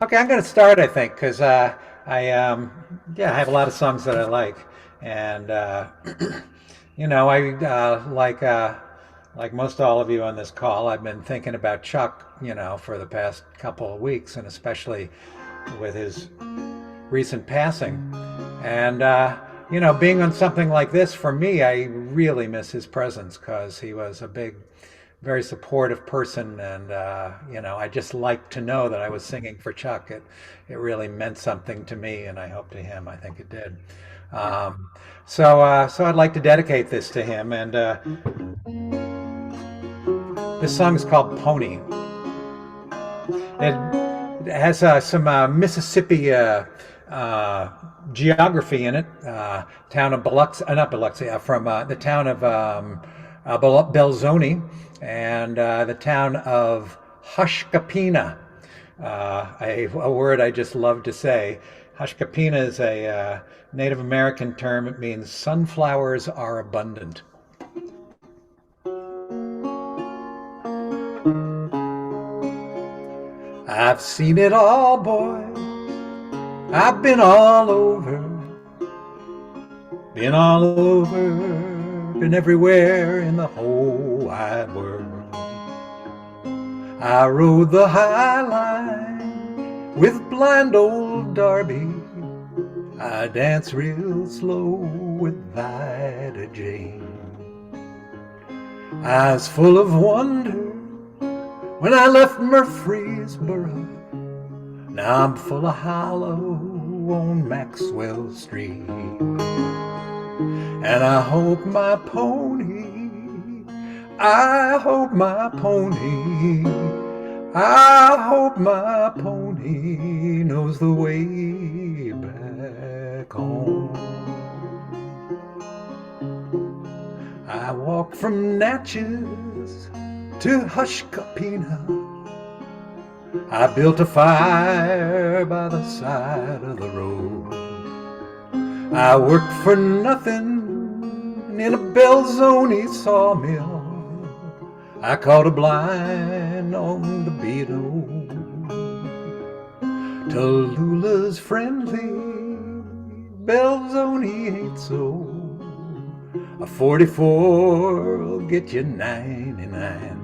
Okay, I'm going to start, I think, because yeah, I have a lot of songs that I like, and like most all of you on this call, I've been thinking about Chuck, for the past couple of weeks, and especially with his recent passing, and being on something like this for me, I really miss his presence because he was a big, very supportive person, and I just like to know that I was singing for Chuck. It really meant something to me, and I hope to him. I think it did. So I'd like to dedicate this to him, and this song is called Pony. It has some Mississippi geography in it. Town of Biloxi, not Biloxi, from the town of Belzoni, and the town of Hushkapina, a word I just love to say. Hushkapina is a Native American term. It means sunflowers are abundant. I've seen it all, boy. I've been all over, been everywhere in the whole wide world. I rode the high line with blind old Darby. I danced real slow with Vida Jane. I was full of wonder when I left Murfreesboro. Now I'm full of hollow on Maxwell Street. And I hope my pony, I hope my pony, I hope my pony knows the way back home. I walk from Natchez to Hushkapina. I built a fire by the side of the road. I worked for nothing in a Belzoni sawmill. I caught a blind on the Beetle. Tallulah's friendly, Belzoni ain't so. A 44 will get you 99.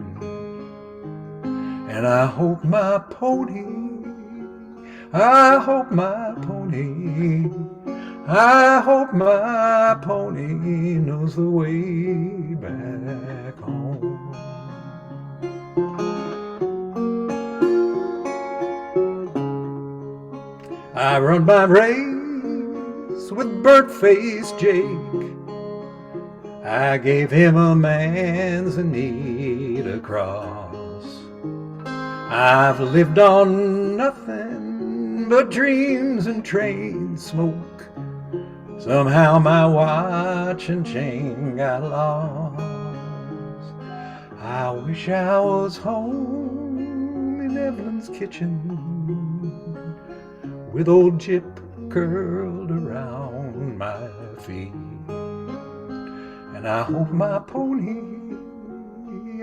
And I hope my pony, I hope my pony, I hope my pony knows the way back home. I run my race with bird-faced Jake. I gave him a manzanita cross. I've lived on nothing but dreams and train smoke. Somehow my watch and chain got lost. I wish I was home in Evelyn's kitchen with old Jip curled around my feet. And I hope my pony,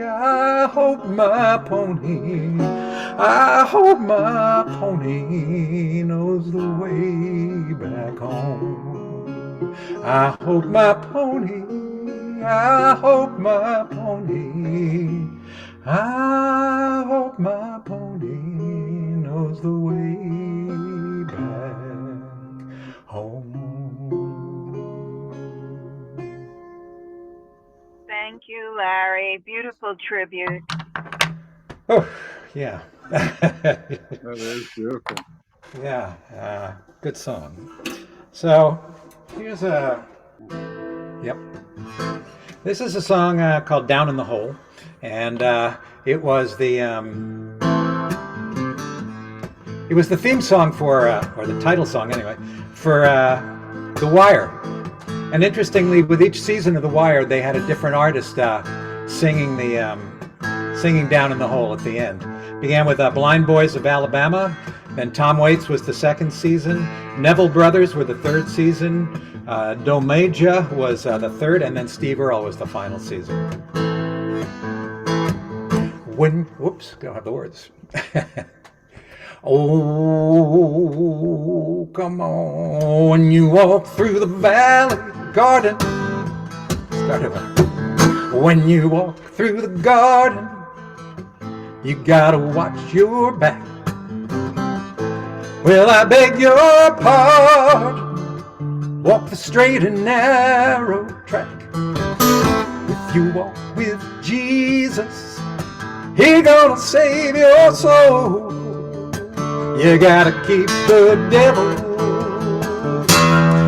I hope my pony, I hope my pony knows the way back home. I hope my pony, I hope my pony, I hope my pony knows the way back home. Thank you, Larry. Beautiful tribute. Oh, yeah. That is beautiful. Yeah, good song. So here's yep. This is a song called Down in the Hole, and it was the theme song for, or the title song anyway, for The Wire. And interestingly, with each season of The Wire, they had a different artist singing Down in the Hole at the end. Began with Blind Boys of Alabama, then Tom Waits was the second season, Neville Brothers were the third season, Domeja was the third, and then Steve Earle was the final season. Whoops, don't have the words. Oh, come on, when you walk through the valley garden. Start over. When you walk through the garden, you gotta watch your back. Well, I beg your pardon. Walk the straight and narrow track. If you walk with Jesus, He gonna save your soul. You gotta keep the devil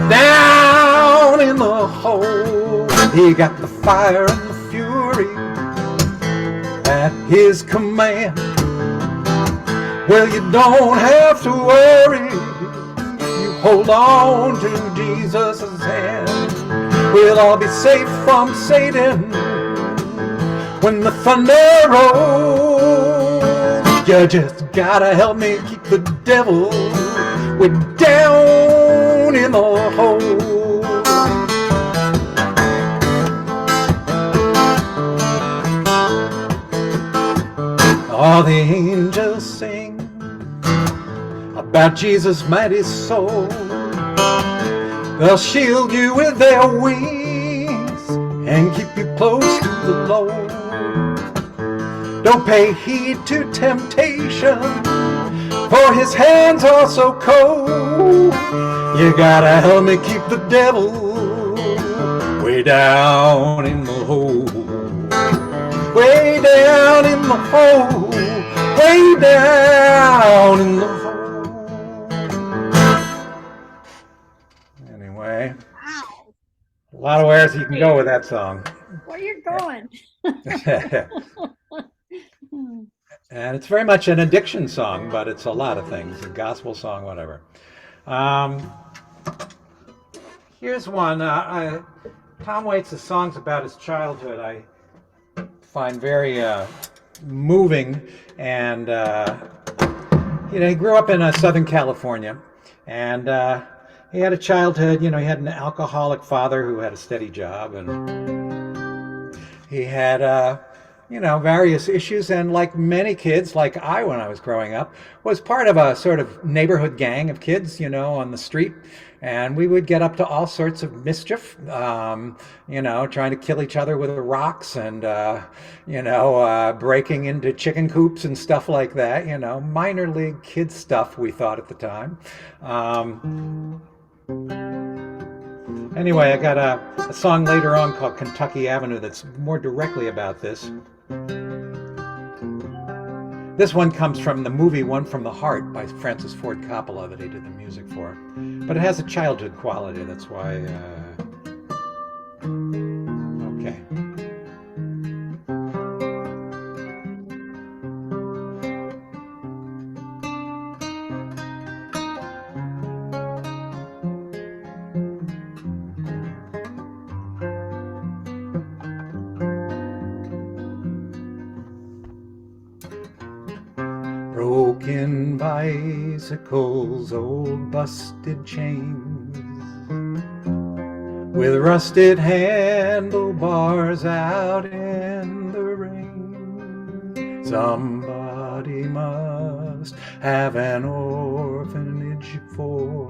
down in the hole. He got the fire and the fury at His command. Well, you don't have to worry. You hold on to Jesus' hand. We'll all be safe from Satan when the thunder rolls. You just gotta help me keep the devil way down in the hole. All the angels sing about Jesus' mighty soul. They'll shield you with their wings and keep you close to the Lord. Don't pay heed to temptation, for His hands are so cold. You gotta help me keep the devil way down in the hole. Way down in the hole. Way down in the hole. Anyway, Wow. a lot of ways you can go with that song. Where you going? And it's very much an addiction song, but it's a lot of things, a gospel song, whatever. Here's one. Tom Waits' songs about his childhood I find very moving. And, he grew up in Southern California. And he had a childhood, he had an alcoholic father who had a steady job. And he had, various issues. And like many kids, like I when I was growing up, was part of a sort of neighborhood gang of kids, on the street. And we would get up to all sorts of mischief, trying to kill each other with rocks and, breaking into chicken coops and stuff like that, minor league kid stuff, we thought at the time. Anyway, I got a song later on called Kentucky Avenue that's more directly about this. This one comes from the movie One from the Heart by Francis Ford Coppola that he did the music for. But it has a childhood quality, that's why... Okay. Broken bicycles, old busted chains, with rusted handlebars out in the rain. Somebody must have an orphanage for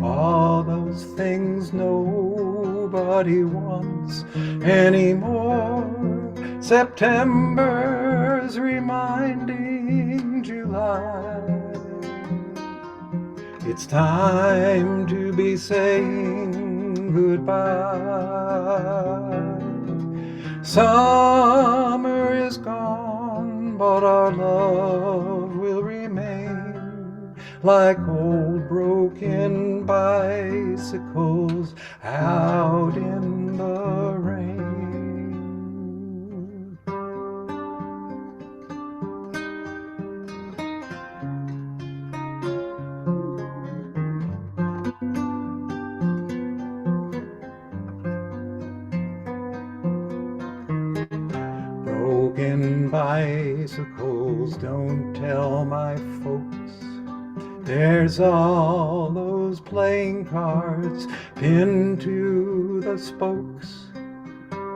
all those things nobody wants anymore. September's reminding July. It's time to be saying goodbye. Summer is gone, but our love will remain like old broken bicycles out in the rain. Broken bicycles, don't tell my folks. There's all those playing cards pinned to the spokes,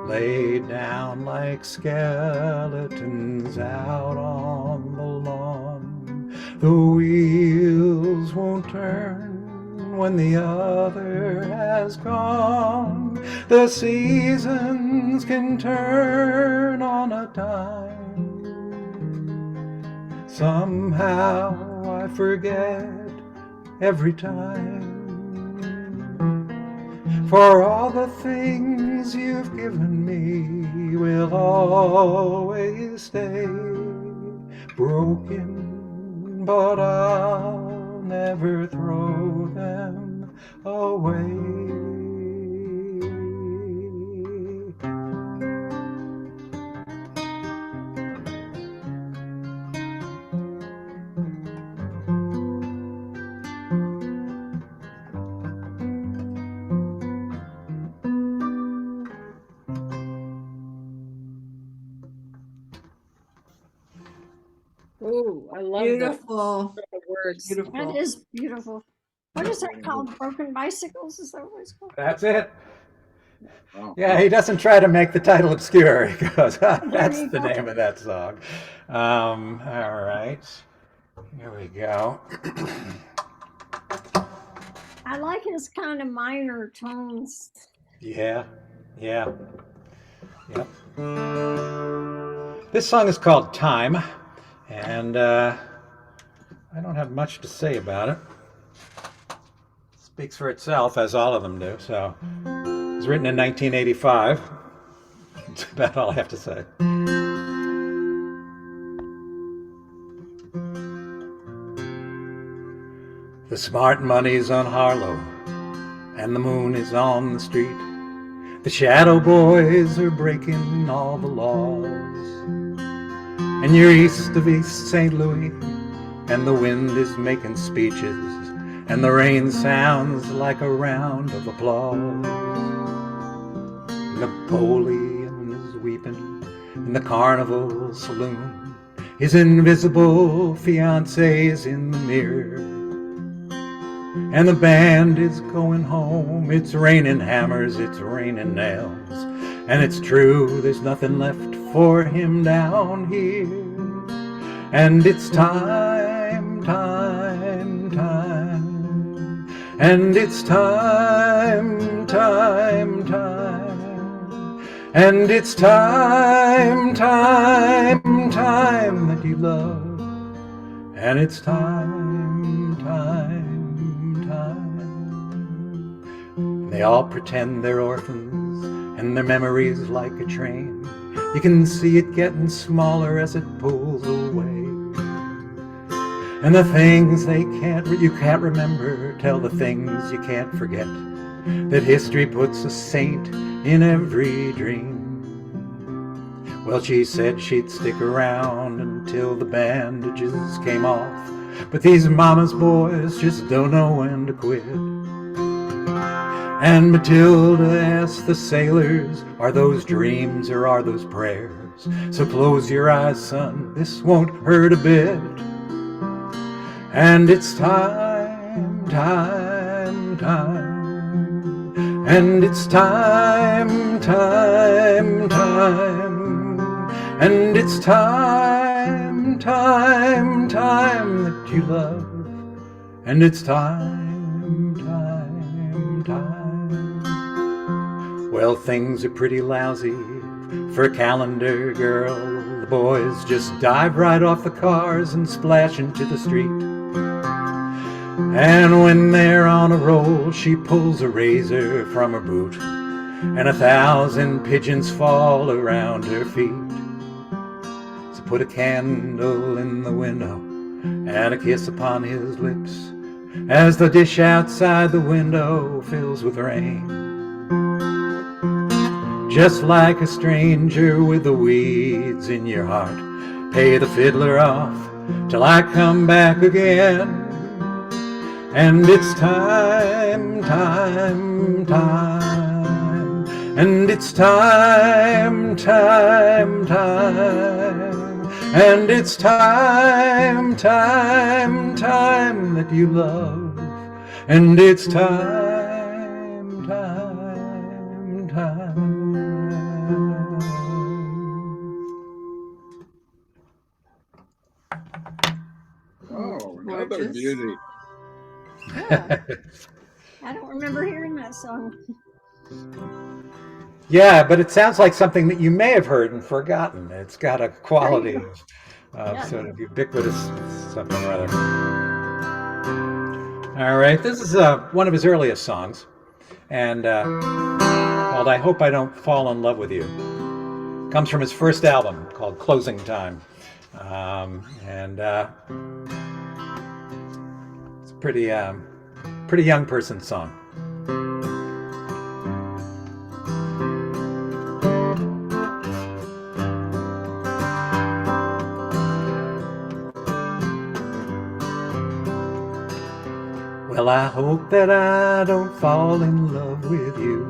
laid down like skeletons out on the lawn. The wheels won't turn when the other has gone. The seasons can turn on a dime. Somehow I forget every time. For all the things you've given me will always stay broken, but I'll never throw them away. Ooh, I love Beautiful. the words. Beautiful. That is beautiful. What is that called? Broken bicycles? Is that what it's called? That's it. Wow. Yeah, he doesn't try to make the title obscure. He goes, that's you the go. name of that song. All right. Here we go. I like his kind of minor tones. Yeah. Yep. This song is called Time, and I don't have much to say about it. It speaks for itself, as all of them do. So it was written in 1985. That's about all I have to say. The smart money's on Harlow, and the moon is on the street. The shadow boys are breaking all the laws. And you're east of East St. Louis, and the wind is making speeches, and the rain sounds like a round of applause. Napoleon is weeping in the carnival saloon. His invisible fiancee's in the mirror. And the band is going home. It's raining hammers, it's raining nails. And it's true, there's nothing left for him down here. And it's time. And it's time. And it's time that you love. And it's time. They all pretend they're orphans, and their memories like a train. You can see it getting smaller as it pulls away. And the things you can't remember tell the things you can't forget. That history puts a saint in every dream. Well, she said she'd stick around until the bandages came off. But these mama's boys just don't know when to quit. And Matilda asked the sailors, are those dreams or are those prayers? So close your eyes, son, this won't hurt a bit. And it's time. And it's time. And it's time that you love. And it's time. Well, things are pretty lousy for a calendar girl. The boys just dive right off the cars and splash into the street. And when they're on a roll, she pulls a razor from her boot, and 1,000 pigeons fall around her feet. So put a candle in the window and a kiss upon his lips, as the dish outside the window fills with rain. Just like a stranger with the weeds in your heart, pay the fiddler off till I come back again. And it's time. And it's time. And it's time that you love. And it's time. Oh, Another Gorgeous. beauty. Yeah. I don't remember hearing that song. Yeah, but it sounds like something that you may have heard and forgotten. It's got a quality There you of Yeah. sort of ubiquitous something or other. All right, this is one of his earliest songs, and called "I Hope I Don't Fall in Love with You." Comes from his first album called "Closing Time," and it's a pretty young person's song. Well, I hope that I don't fall in love with you,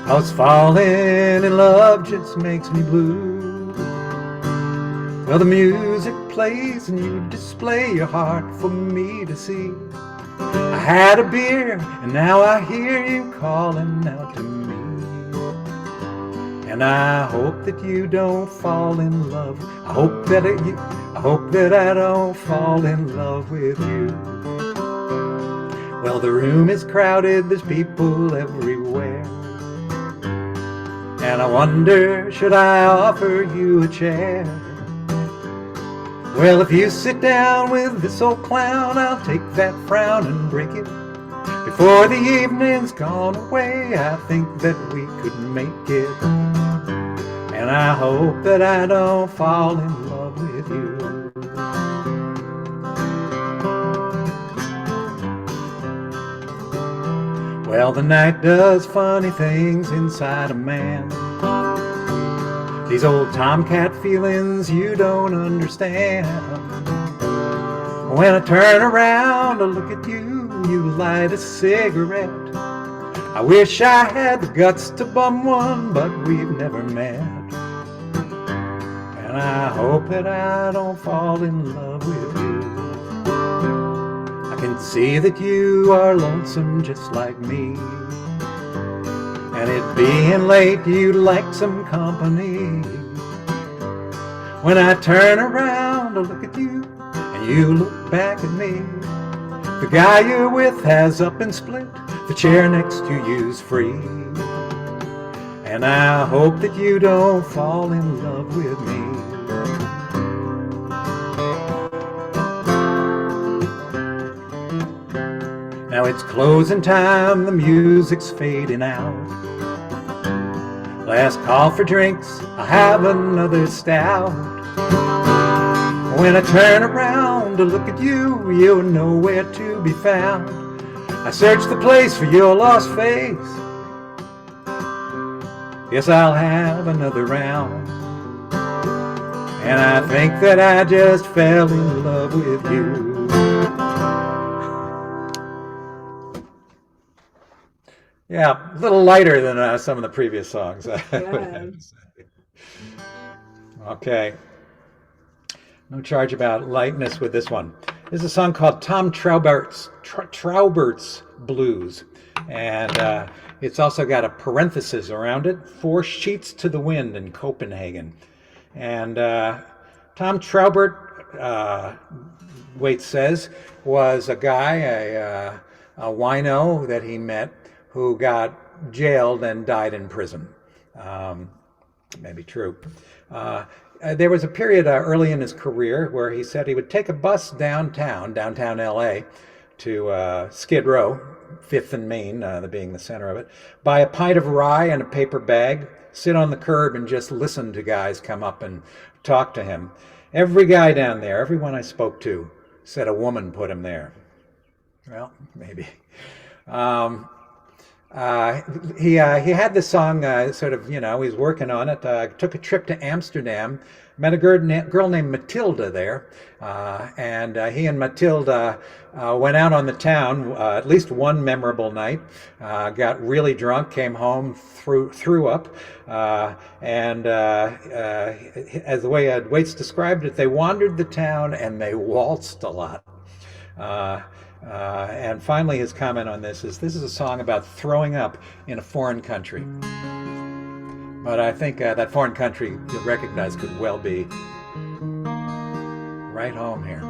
'cause falling in love just makes me blue. Well, the music plays and you display your heart for me to see. I had a beer and now I hear you calling out to me. And I hope that you don't fall in love. I hope that I don't fall in love with you. Well, the room is crowded, there's people everywhere, and I wonder, should I offer you a chair? Well, if you sit down with this old clown, I'll take that frown and break it. Before the evening's gone away, I think that we could make it. And I hope that I don't fall in love with you. Well, the night does funny things inside a man. These old tomcat feelings you don't understand. When I turn around to look at you, you light a cigarette. I wish I had the guts to bum one, but we've never met. And I hope that I don't fall in love with you. I can see that you are lonesome just like me, and it being late, you'd like some company. When I turn around to look at you, and you look back at me, the guy you're with has up and split, the chair next to you's free. And I hope that you don't fall in love with me. Now it's closing time, the music's fading out. Last call for drinks, I'll have another stout. When I turn around to look at you, you're nowhere to be found. I search the place for your lost face. Yes, I'll have another round. And I think that I just fell in love with you. Yeah, a little lighter than some of the previous songs. Yeah. Okay. No charge about lightness with this one. This is a song called Tom Traubert's Blues. And it's also got a parenthesis around it, 4 sheets to the wind in Copenhagen. And Tom Traubert, Waite says, was a guy, a wino that he met, who got jailed and died in prison. Maybe true. There was a period early in his career where he said he would take a bus downtown LA, to Skid Row, 5th and Main, being the center of it, buy a pint of rye and a paper bag, sit on the curb and just listen to guys come up and talk to him. Every guy down there, everyone I spoke to, said a woman put him there. Well, maybe. He had this song sort of, he was working on it. Took a trip to Amsterdam, met a girl named Matilda there, and he and Matilda went out on the town at least one memorable night, got really drunk, came home, threw up, and as the way Waits described it, they wandered the town and they waltzed a lot. And finally, his comment on this is a song about throwing up in a foreign country. But I think that foreign country, you'll recognize, could well be right home here.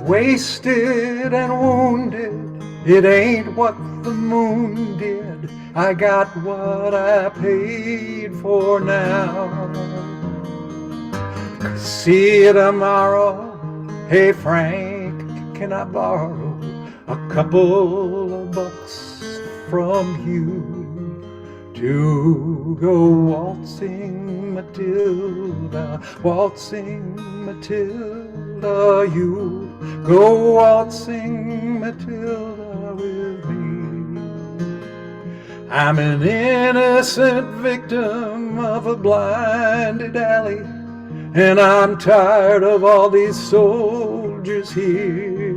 wasted and wounded. It ain't what the moon did. I got what I paid for now. See you tomorrow. Hey Frank, can I borrow a couple of bucks from you to go waltzing Matilda, waltzing Matilda, you go waltzing Matilda with me. I'm an innocent victim of a blinded alley, and I'm tired of all these soldiers here.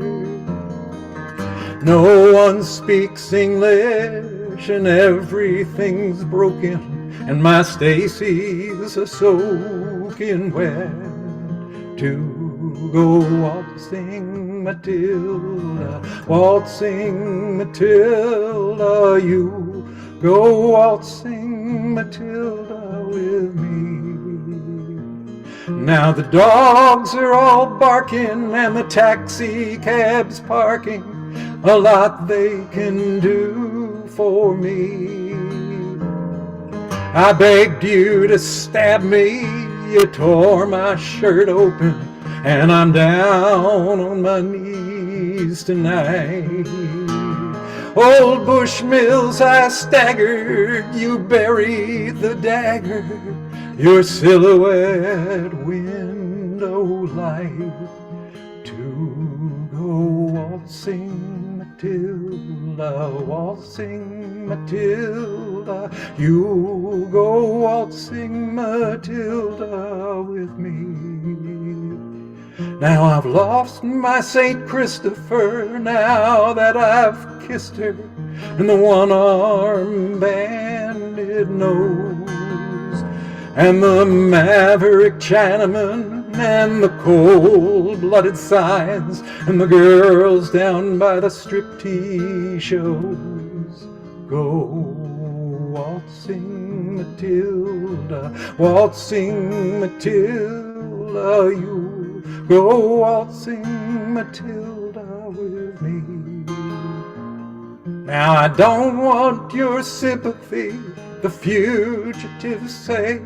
No one speaks English and everything's broken, and my Stacy's a soaking wet. To go waltzing Matilda, waltzing Matilda, you go waltzing Matilda with me. Now the dogs are all barking and the taxi cab's parking. A lot they can do for me. I begged you to stab me, you tore my shirt open, and I'm down on my knees tonight. Old Bushmills, I staggered, you buried the dagger, your silhouette window light. To go waltzing Matilda, waltzing Matilda, you go waltzing Matilda with me. Now I've lost my St. Christopher, now that I've kissed her, and the one-armed bandit knows, and the maverick Chinaman, and the cold-blooded signs, and the girls down by the striptease shows. Go waltzing Matilda, waltzing Matilda, you go waltzing Matilda with me. Now I don't want your sympathy. The fugitives say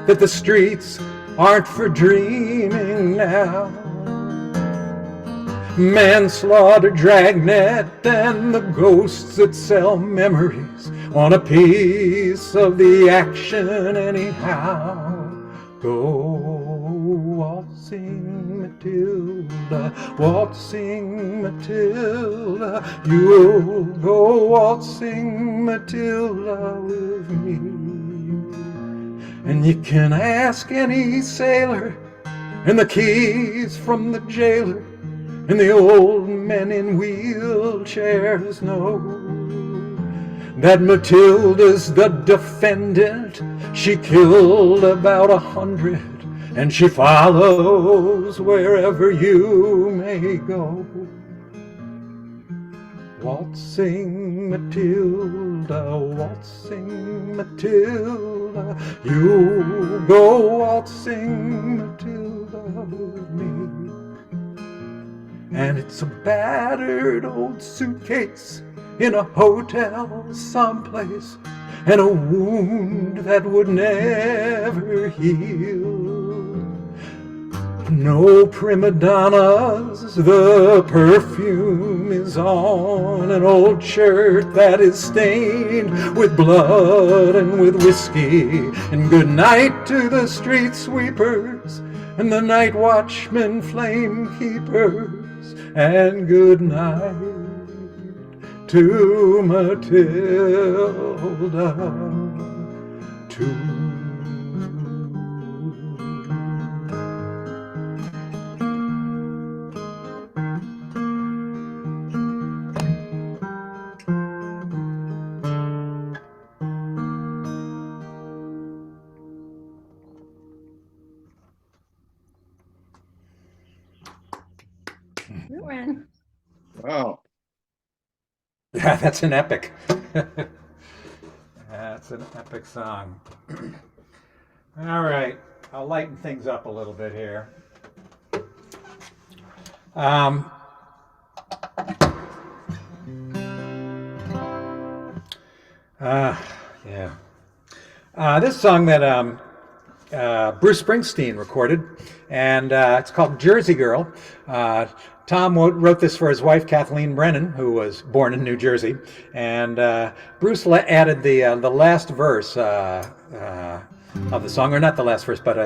that the streets aren't for dreaming now. Manslaughter, dragnet, and the ghosts that sell memories want a piece of the action anyhow. Go waltzing Matilda, waltzing Matilda, you'll go waltzing Matilda with me. And you can ask any sailor, and the keys from the jailer, and the old men in wheelchairs know that Matilda's the defendant. She killed about 100, and she follows wherever you may go. Waltzing Matilda, waltzing Matilda, you go waltzing Matilda with me. And it's a battered old suitcase in a hotel someplace, and a wound that would never heal. No prima donnas, the perfume is on an old shirt that is stained with blood and with whiskey. And good night to the street sweepers and the night watchmen, flame keepers, and good night to Matilda, too. You win. Wow. Yeah, that's an epic. That's an epic song. All right, I'll lighten things up a little bit here. Um, yeah. This song that Bruce Springsteen recorded, and it's called Jersey Girl. Tom wrote this for his wife, Kathleen Brennan, who was born in New Jersey, and Bruce added the last verse of the song, or not the last verse, but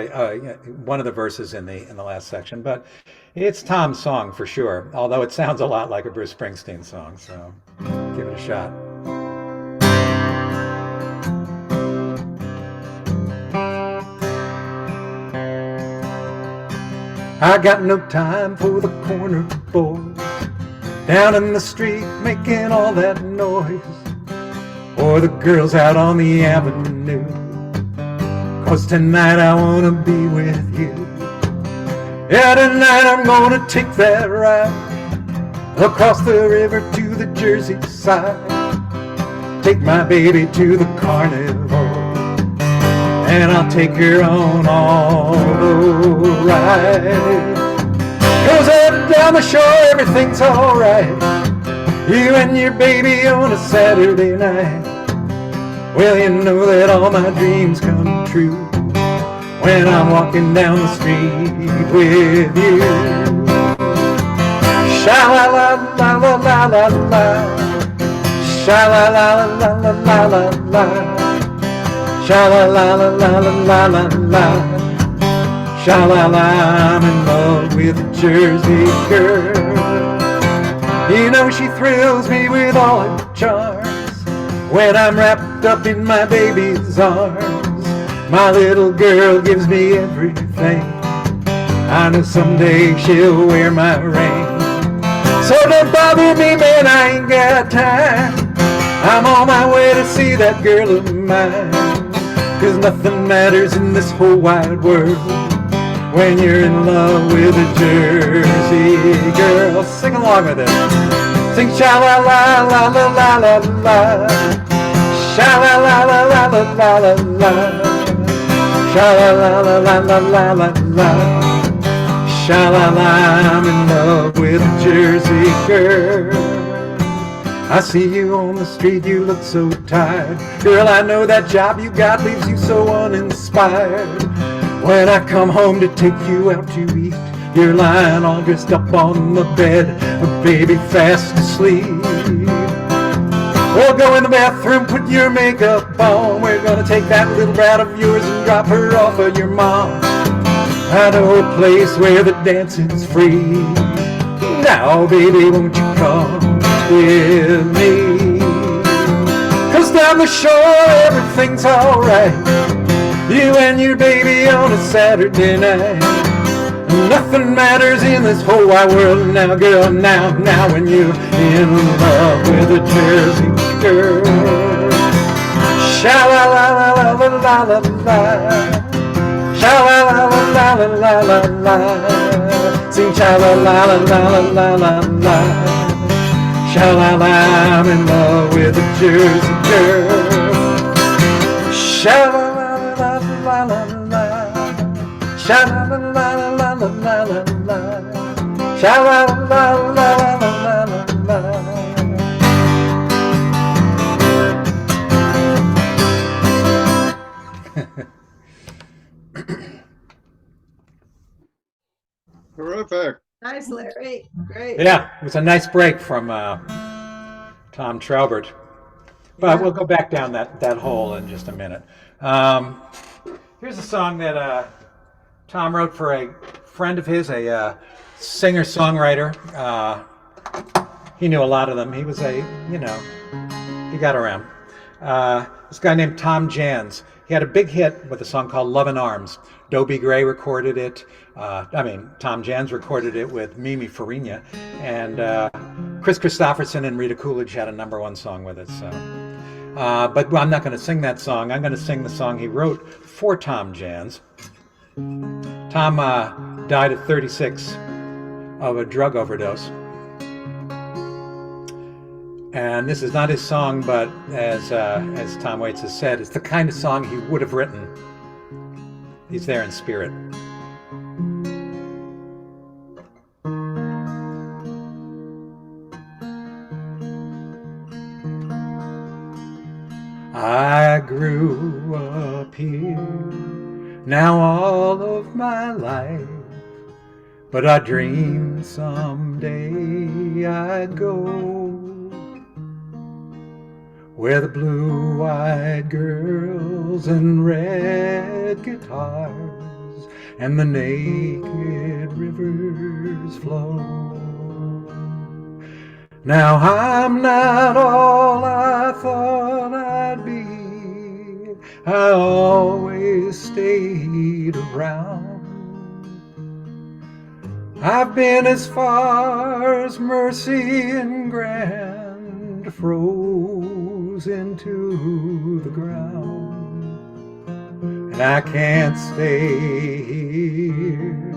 one of the verses in the last section. But it's Tom's song for sure, although it sounds a lot like a Bruce Springsteen song, so give it a shot. I got no time for the corner boys down in the street making all that noise, or the girls out on the avenue, 'cause tonight I wanna be with you. Yeah, tonight I'm gonna take that ride across the river to the Jersey side, take my baby to the carnival, and I'll take her on all the rides. 'Cause up down the shore everything's alright, you and your baby on a Saturday night. Well, you know that all my dreams come true when I'm walking down the street with you. Sha-la-la-la-la-la-la-la, sha-la-la-la-la-la-la-la, sha-la-la-la-la-la-la-la, sha-la-la, I'm in love with a Jersey girl. You know she thrills me with all her charms when I'm wrapped up in my baby's arms. My little girl gives me everything. I know someday she'll wear my ring. So don't bother me, man, I ain't got time. I'm on my way to see that girl of mine. 'Cause nothing matters in this whole wide world when you're in love with a Jersey girl. Sing along with it. Sing sha-la-la-la-la-la-la-la, sha-la-la-la-la-la-la-la, sha-la-la-la-la-la-la-la, sha-la-la, I'm in love with a Jersey girl. I see you on the street, you look so tired. Girl, I know that job you got leaves you so uninspired. When I come home to take you out to eat, you're lying all dressed up on the bed, baby fast asleep. Well, go in the bathroom, put your makeup on. We're gonna take that little brat of yours and drop her off at your mom. I know a place where the dancing's free. Now, baby, won't you come with me? 'Cause down the shore everything's alright, you and your baby on a Saturday night. Nothing matters in this whole wide world now, girl, now when you're in love with a Jersey girl. Sha-la-la-la-la-la-la-la, sha-la-la-la-la-la-la-la, sing sha-la-la-la-la-la-la, sha-la-la, I'm in love with a Jersey girl. Sha-la-la-la-la-la-la, sha-la-la-la-la-la-la-la, sha-la-la-la-la-la-la. Terrific. Nice, Larry. Great. Yeah, it was a nice break from Tom Traubert. But we'll go back down that hole in just a minute. Here's a song that Tom wrote for a friend of his, a singer-songwriter. He knew a lot of them. He was he got around. This guy named Tom Jans. He had a big hit with a song called Love in Arms. Dobie Gray recorded it. Tom Jans recorded it with Mimi Farina. And Chris Christopherson and Rita Coolidge had a #1 song with it. So, but I'm not going to sing that song. I'm going to sing the song he wrote for Tom Jans. Tom died at 36 of a drug overdose. And this is not his song, but as Tom Waits has said, it's the kind of song he would have written. He's there in spirit. I grew up here now all of my life, but I dreamed someday I'd go where the blue-eyed girls and red guitars and the naked rivers flow. Now I'm not all I thought I'd be. I always stayed around. I've been as far as Mercy and Grand froze into the ground. And I can't stay here,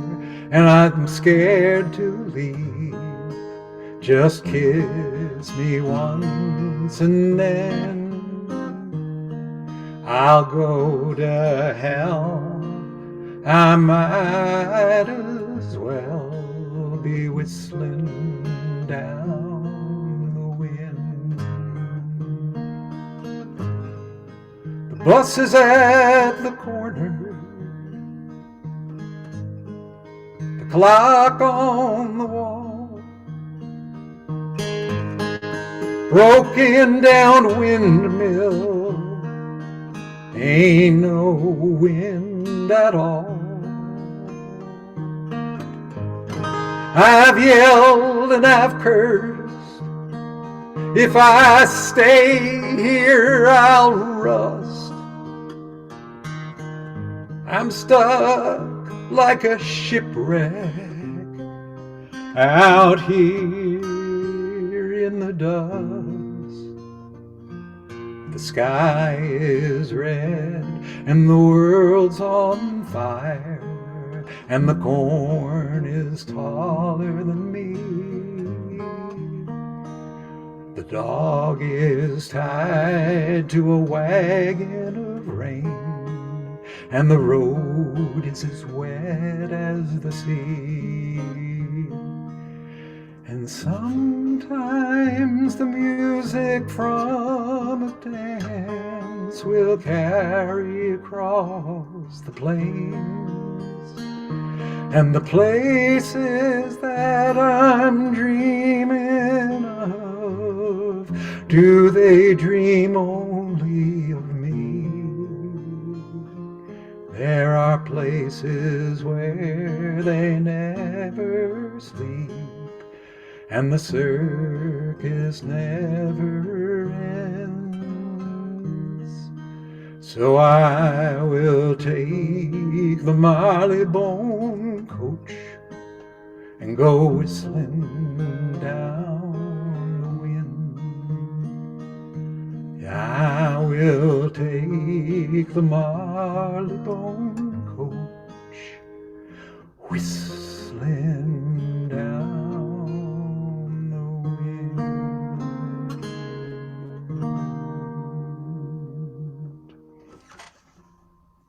and I'm scared to leave. Just kiss me once and then I'll go to hell. I might as well be whistling down the wind. The bus is at the corner, the clock on the wall, broken down windmill, ain't no wind at all. I've yelled and I've cursed, if I stay here I'll rust. I'm stuck like a shipwreck out here in the dust. The sky is red and the world's on fire, and the corn is taller than me. The dog is tied to a wagon of rain, and the road is as wet as the sea. And sometimes the music from a dance will carry across the plains, and the places that I'm dreaming of, do they dream only of me? There are places where they never sleep, and the circus never ends. So I will take the Marleybone coach and go whistling down the wind. Yeah, I will take the Marleybone coach, whistling down.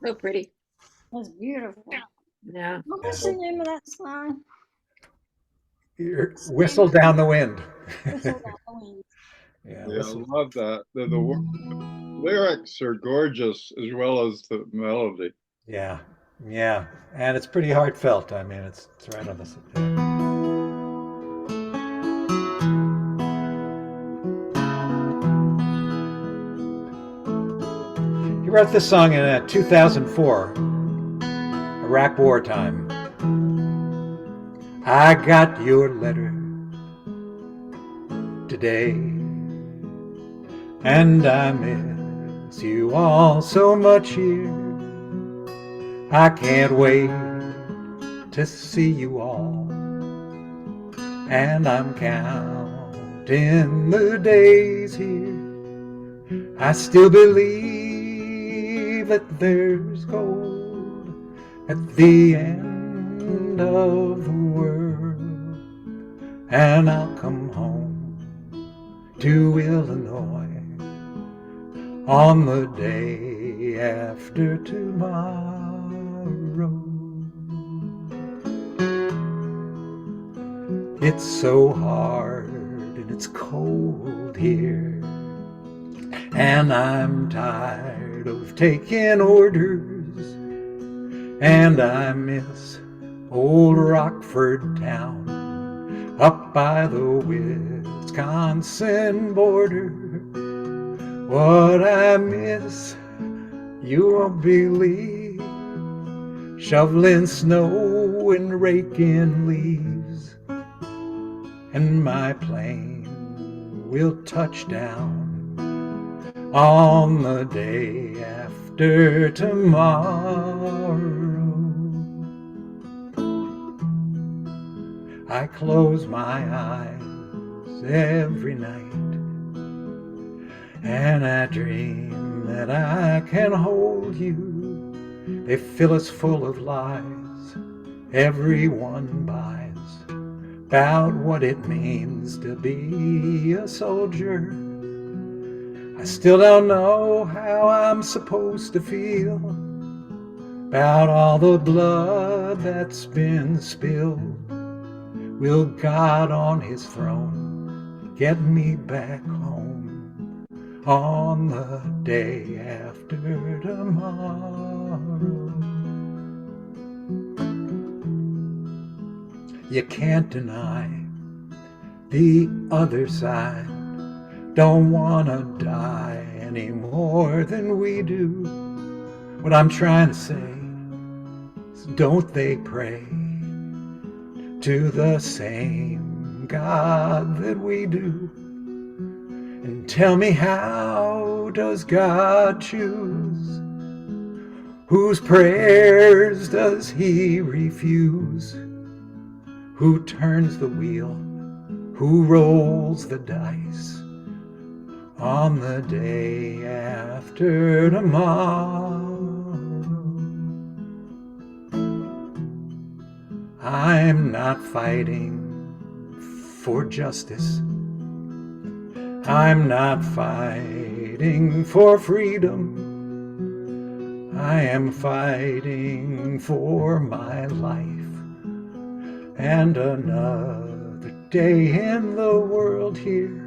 So pretty. That's beautiful. Yeah. What was the name of that song? Whistle down the wind. Whistle Down the Wind. Yeah, Yeah, I whistle. love that. The lyrics are gorgeous as well as the melody. Yeah, yeah, and it's pretty heartfelt. I mean, it's right on the. He wrote this song in 2004, Iraq war time. I got your letter today, and I miss you all so much here. I can't wait to see you all, and I'm counting the days here. I still believe that there's gold at the end of the world, and I'll come home to Illinois on the day after tomorrow. It's so hard and it's cold here, And I'm tired of taking orders, and I miss old Rockford town up by the Wisconsin border. What I miss, you won't believe, shoveling snow and raking leaves. And my plane will touch down on the day after tomorrow. I close my eyes every night, and I dream that I can hold you. They fill us full of lies, everyone buys, about what it means to be a soldier. I still don't know how I'm supposed to feel about all the blood that's been spilled. Will God on his throne get me back home on the day after tomorrow? You can't deny the other side don't want to die any more than we do. What I'm trying to say is, don't they pray to the same God that we do? And tell me, how does God choose? Whose prayers does he refuse? Who turns the wheel? Who rolls the dice on the day after tomorrow? I'm not fighting for justice. I'm not fighting for freedom. I am fighting for my life and another day in the world here.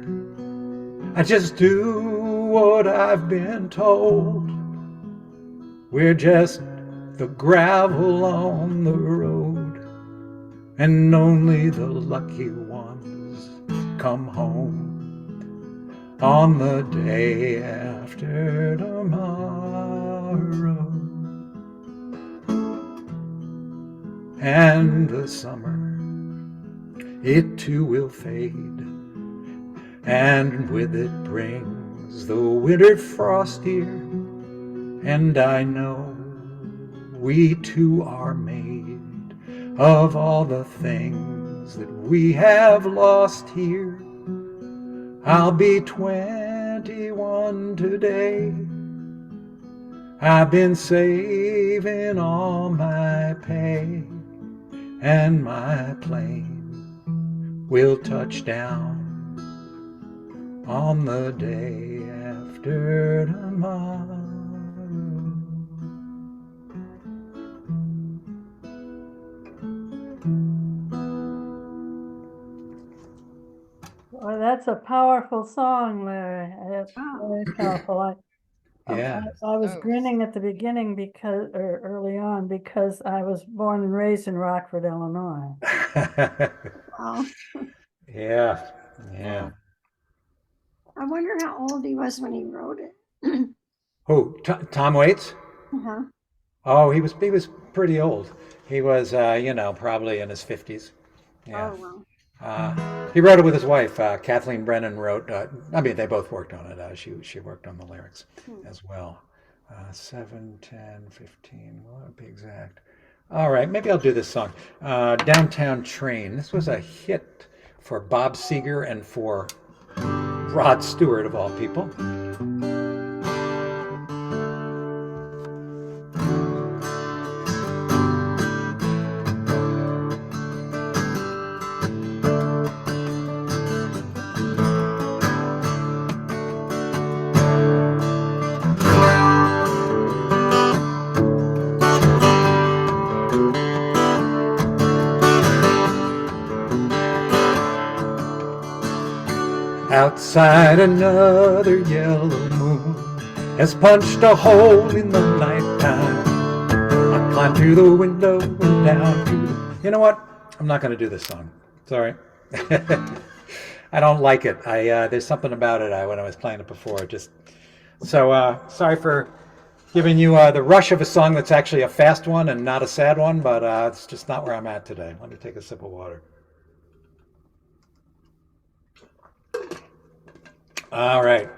I just do what I've been told. We're just the gravel on the road, and only the lucky ones come home on the day after tomorrow. And the summer, it too will fade, and with it brings the winter frost here. And I know we too are made of all the things that we have lost here. I'll be 21 today. I've been saving all my pay, and my plane will touch down on the day after tomorrow. Well, that's a powerful song, Larry. It's very powerful. Yeah. I was grinning at the beginning because, or early on, because I was born and raised in Rockford, Illinois. Wow. Yeah. I wonder how old he was when he wrote it. Who? Tom Waits? Uh-huh. Oh, he was pretty old. He was, probably in his 50s. Yeah. Oh, wow. He wrote it with his wife. Kathleen Brennan wrote, they both worked on it. She worked on the lyrics as well. 7, 10, 15, will it be exact? All right, maybe I'll do this song. Downtown Train. This was a hit for Bob Seger and for Rod Stewart, of all people. Outside, another yellow moon has punched a hole in the nighttime. I climb through the window and down through the... You know what? I'm not going to do this song. Sorry. I don't like it. There's something about it when I was playing it before. Sorry for giving you the rush of a song that's actually a fast one and not a sad one, but it's just not where I'm at today. Let me take a sip of water. All right.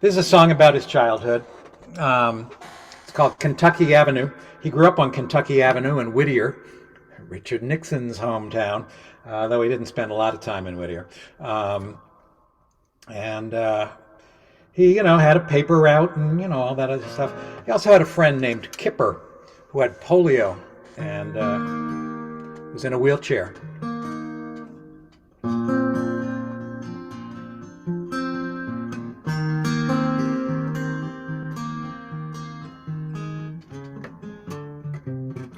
This is a song about his childhood. It's called Kentucky Avenue. He grew up on Kentucky Avenue in Whittier, Richard Nixon's hometown, though he didn't spend a lot of time in Whittier. He, had a paper route and, all that other stuff. He also had a friend named Kipper who had polio and was in a wheelchair.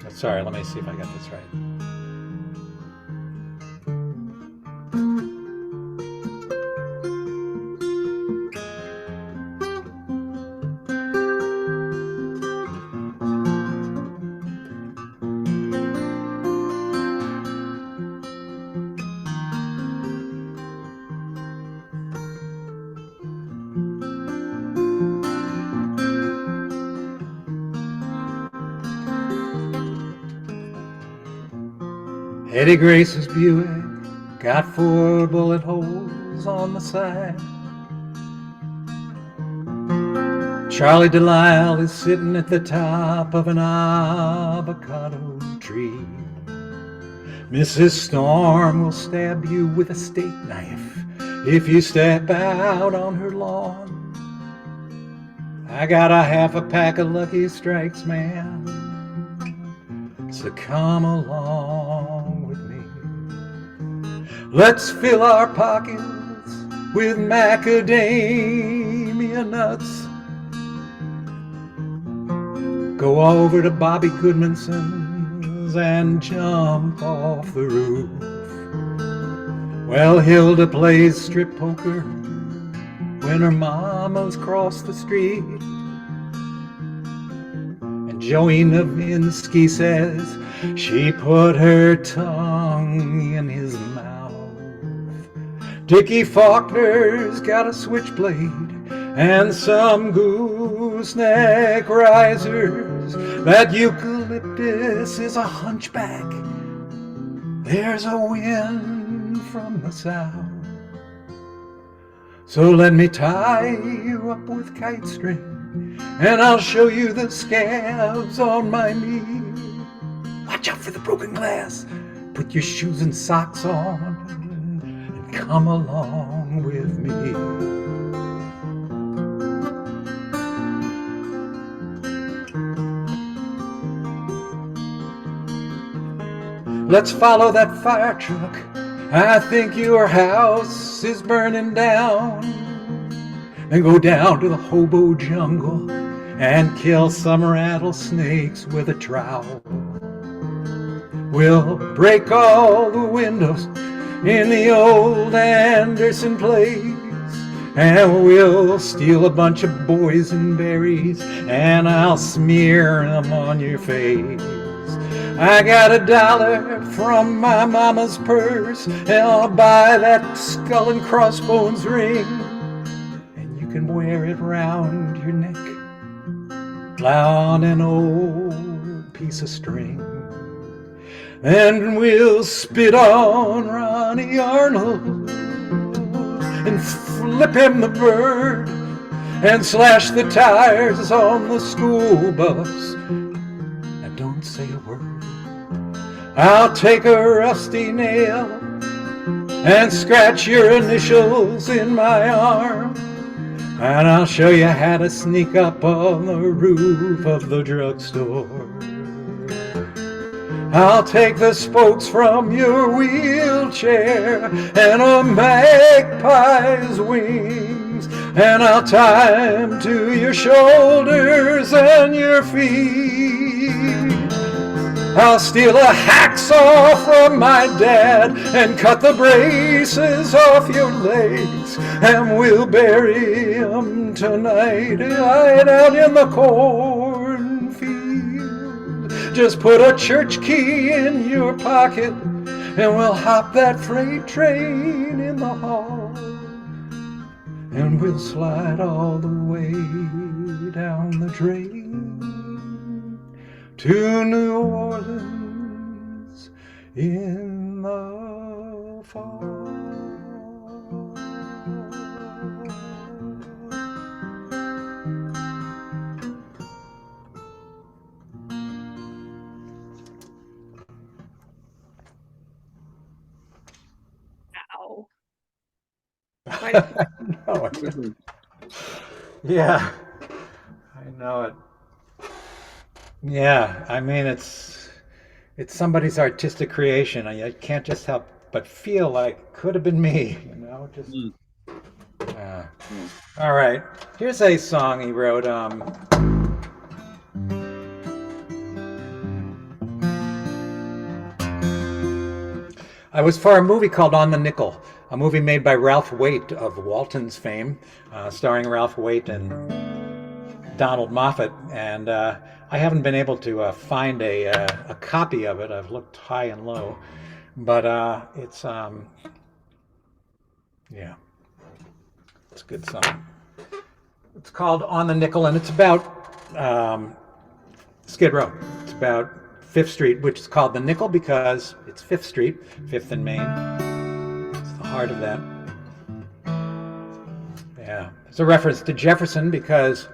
Sorry, let me see if I got this right. Eddie Grace's Buick got 4 bullet holes on the side. Charlie Delisle is sitting at the top of an avocado tree. Mrs. Storm will stab you with a steak knife if you step out on her lawn. I got a half a pack of Lucky Strikes, man, so come along with me. Let's fill our pockets with macadamia nuts. Go over to Bobby Goodmanson's and jump off the roof. Well, Hilda plays strip poker when her mama's crossed the street. Joey Novinsky says she put her tongue in his mouth. Dickie Faulkner's got a switchblade and some gooseneck risers. That eucalyptus is a hunchback. There's a wind from the south. So let me tie you up with kite string, and I'll show you the scabs on my knee. Watch out for the broken glass. Put your shoes and socks on and come along with me. Let's follow that fire truck. I think your house is burning down. Then go down to the hobo jungle and kill some rattlesnakes with a trowel. We'll break all the windows in the old Anderson place, and we'll steal a bunch of boysenberries, and I'll smear them on your face. I got $1 from my mama's purse, and I'll buy that skull and crossbones ring. You can wear it round your neck on an old piece of string. Then we'll spit on Ronnie Arnold and flip him the bird and slash the tires on the school bus. Now don't say a word. I'll take a rusty nail and scratch your initials in my arm. And I'll show you how to sneak up on the roof of the drugstore. I'll take the spokes from your wheelchair and a magpie's wings, and I'll tie them to your shoulders and your feet. I'll steal a hacksaw from my dad and cut the braces off your legs, and we'll bury him tonight right out in the cornfield. Just put a church key in your pocket and we'll hop that freight train in the hall, and we'll slide all the way down the drain to New Orleans in the fall. Ow. No, yeah, I know it. Yeah, I mean, it's somebody's artistic creation. I can't just help but feel like could have been me, you know. Just all right. Here's a song he wrote. I was for a movie called On the Nickel, a movie made by Ralph Waite of Walton's fame, starring Ralph Waite and Donald Moffat, and I haven't been able to find a copy of it. I've looked high and low, but it's yeah, it's a good song. It's called On the Nickel, and it's about Skid Row. It's about Fifth Street, which is called the Nickel because it's Fifth Street, Fifth and Main. It's the heart of that. Yeah, it's a reference to Jefferson because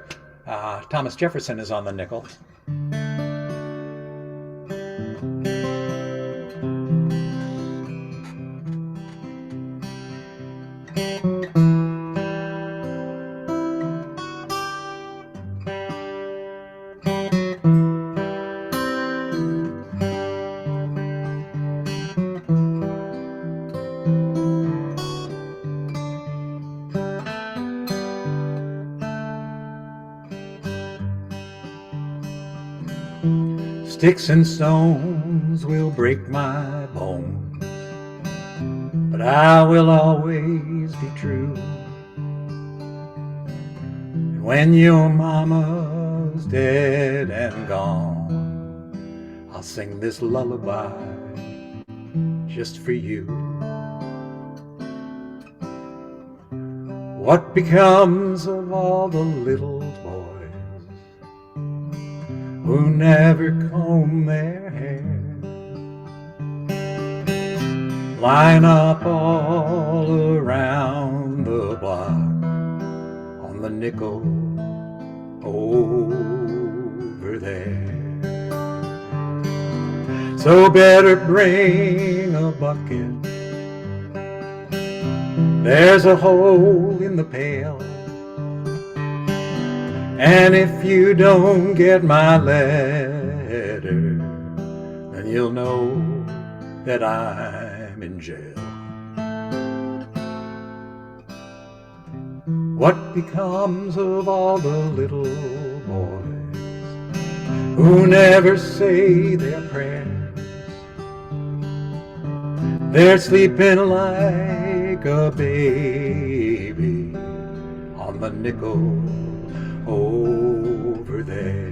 Thomas Jefferson is on the nickel. Sticks and stones will break my bones, but I will always be true. And when your mama's dead and gone, I'll sing this lullaby just for you. What becomes of all the little boys who never comb their hair? Line up all around the block on the nickel over there. So better bring a bucket. There's a hole in the pail, and if you don't get my letter, then you'll know that I'm in jail. What becomes of all the little boys who never say their prayers? They're sleeping like a baby on the nickel over there.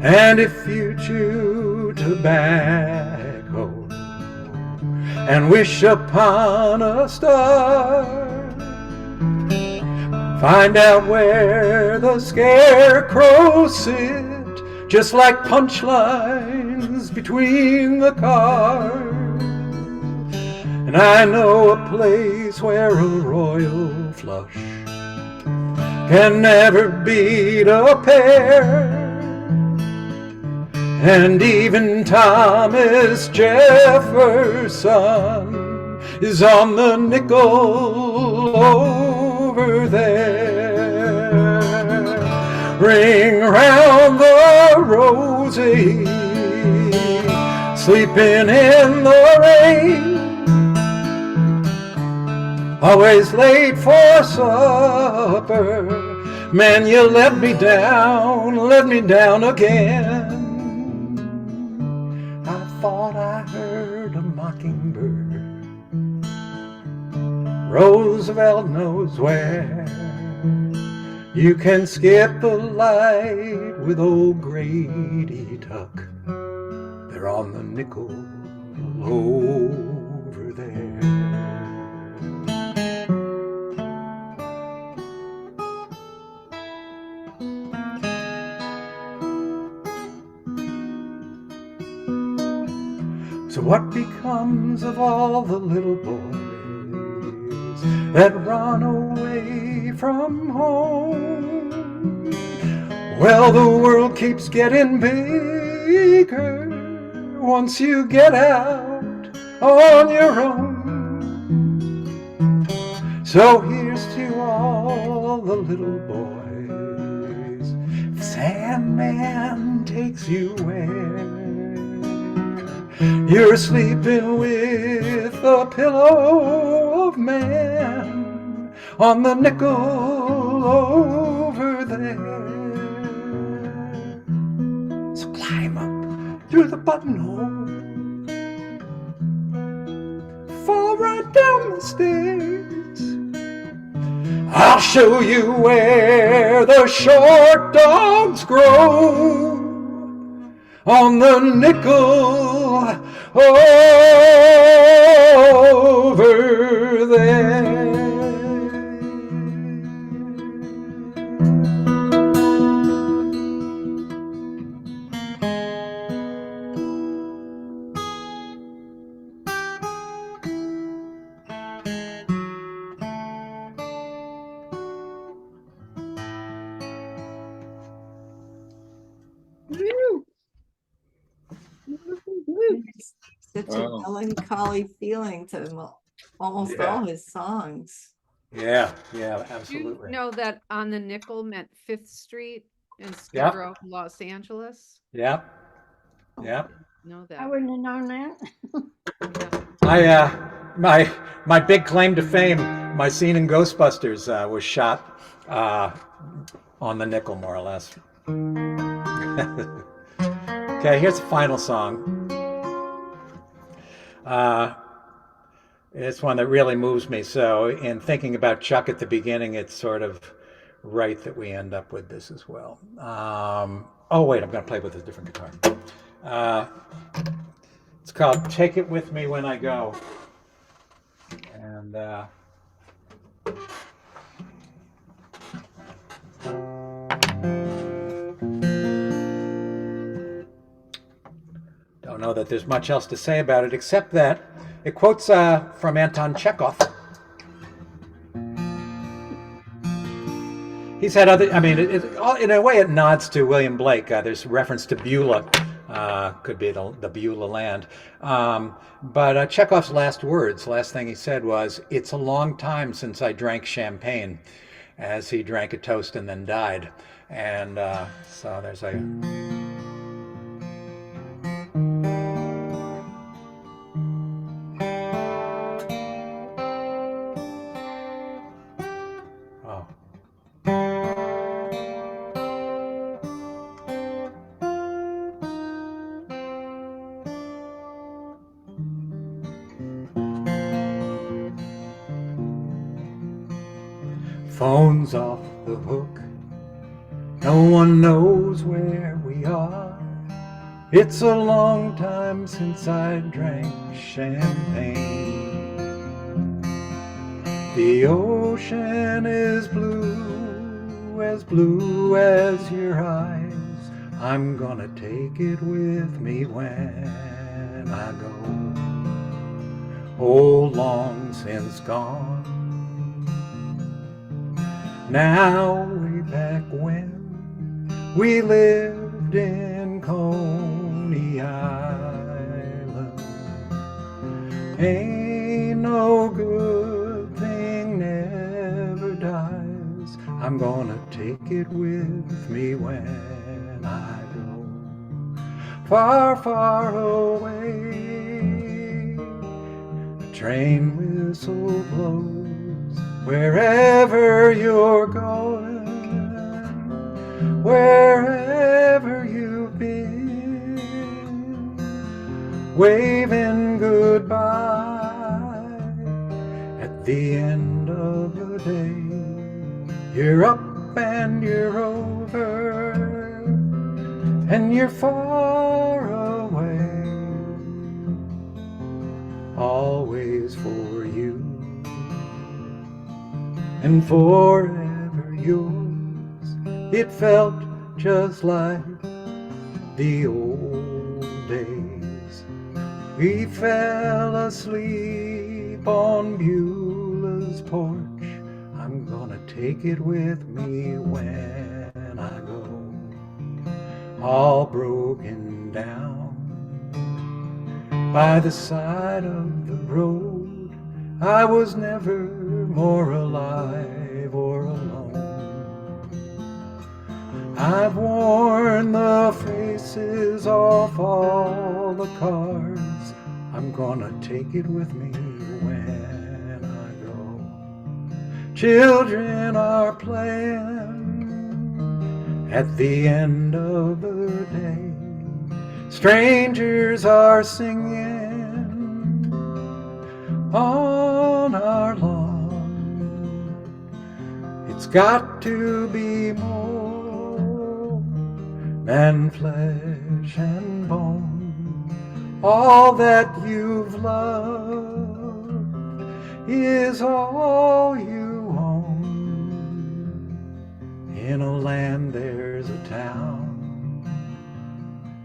And if you chew tobacco and wish upon a star, find out where the scarecrows sit, just like punchlines between the cars. And I know a place where a royal flush can never beat a pair. And even Thomas Jefferson is on the nickel over there. Ring round the rosy, sleeping in the rain. always late for supper. Man, you let me down again. I thought I heard a mockingbird. Roosevelt knows where. You can skip the light with old Grady Tuck. They're on the nickel over there. So what becomes of all the little boys that run away from home? Well, the world keeps getting bigger once you get out on your own. So here's to all the little boys. If Sandman takes you where you're sleeping with a pillow of man on the nickel over there. So climb up through the buttonhole, fall right down the stairs. I'll show you where the short dogs grow on the nickel over there. Such Wow. a melancholy feeling to almost Yeah. all his songs. Yeah, Do you absolutely. know that on the nickel meant 5th Street in Skid Yep. Row, Los Angeles? Yeah. Yeah. Know I that. wouldn't have known that. Yeah. My big claim to fame, my scene in Ghostbusters was shot on the nickel, more or less. Okay, here's the final song. It's one that really moves me. So in thinking about Chuck at the beginning, it's sort of right that we end up with this as well. Oh, wait, I'm going to play with a different guitar. It's called Take It With Me When I Go. And don't know that there's much else to say about it, except that it quotes from Anton Chekhov. He's had other, I mean, in a way it nods to William Blake. There's reference to Beulah, could be the Beulah land. But Chekhov's last thing he said was, "It's a long time since I drank champagne," as he drank a toast and then died. And so there's a... Oh. Phone's off the hook. No one knows where we are. It's a long time since I drank champagne. The ocean is blue as your eyes. I'm gonna take it with me when I go. Oh, long since gone. Now, way back when we lived in Coney Island, ain't no good thing never dies. I'm gonna take it with me when I go. Far, far away, a train whistle blows. wherever you're going, wherever you've been, waving goodbye at the end of the day. You're up and you're over, and you're far away, always for you, and forever yours. It felt just like the old days. We fell asleep on Beulah's porch. I'm gonna take it with me when I go, all broken down by the side of the road. I was never more alive or alone. I've worn the faces off all the cars. I'm gonna take it with me when I go. Children are playing at the end of the day. Strangers are singing on our lawn. It's got to be more than flesh and bone. All that you've loved is all you own. In a land there's a town,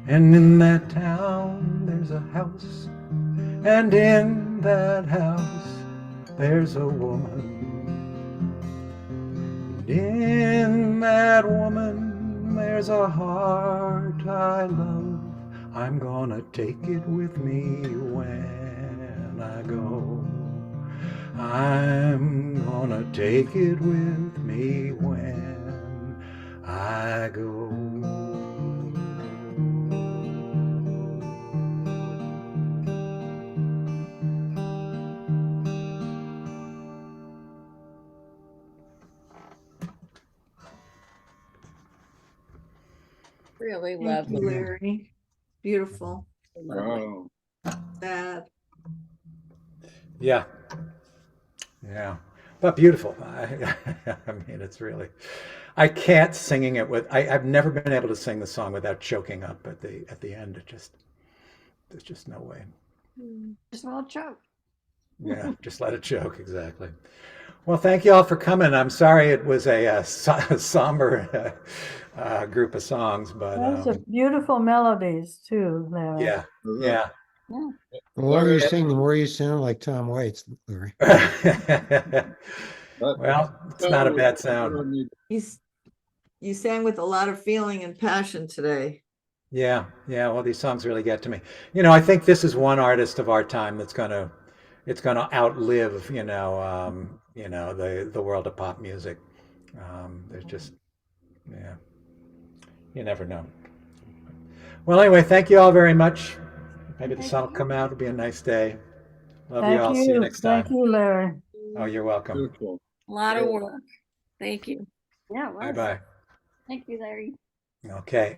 and in that town there's a house, and in that house there's a woman. And in that woman there's a heart I love. I'm gonna take it with me when I go. I'm gonna take it with me when I go. Really Thank you, lovely. Larry. Beautiful. Wow. Sad. Yeah. Yeah. But beautiful. I mean, it's really, I can't singing it with, I've never been able to sing the song without choking up at the end. There's just no way. Just want to choke. Yeah, just let it choke. Exactly. Well, thank you all for coming. I'm sorry it was a somber group of songs, but Those are beautiful melodies too, Larry. yeah, yeah. Yeah. The more you sing, the more you sound like Tom Waits, Larry. Well, it's not a bad sound. You sang with a lot of feeling and passion today. Yeah, yeah. Well, these songs really get to me. You know, I think this is one artist of our time that's gonna outlive, the world of pop music. There's just, yeah, you never know. Well, anyway, thank you all very much. Maybe the sun will come out. It'll be a nice day. Love you all. See you next time. Thank you, Larry. Oh, you're welcome. Beautiful. A lot of work. Thank you. Yeah. it was. Bye-bye. Thank you, Larry. Okay.